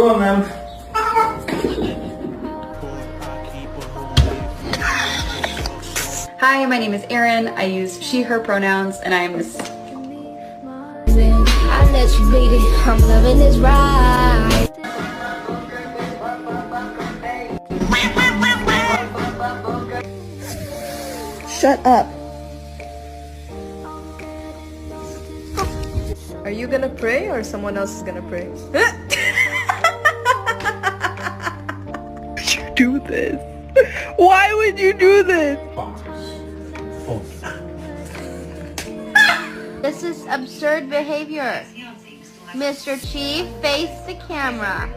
on, man. Hi, my name is Erin. I use she, her pronouns, and I am this. I let you beat it. I'm loving this ride. Shut up. Are you gonna pray or someone else is gonna pray? You do this? Why would you do this? This is absurd behavior. Mr. Chief, face the camera.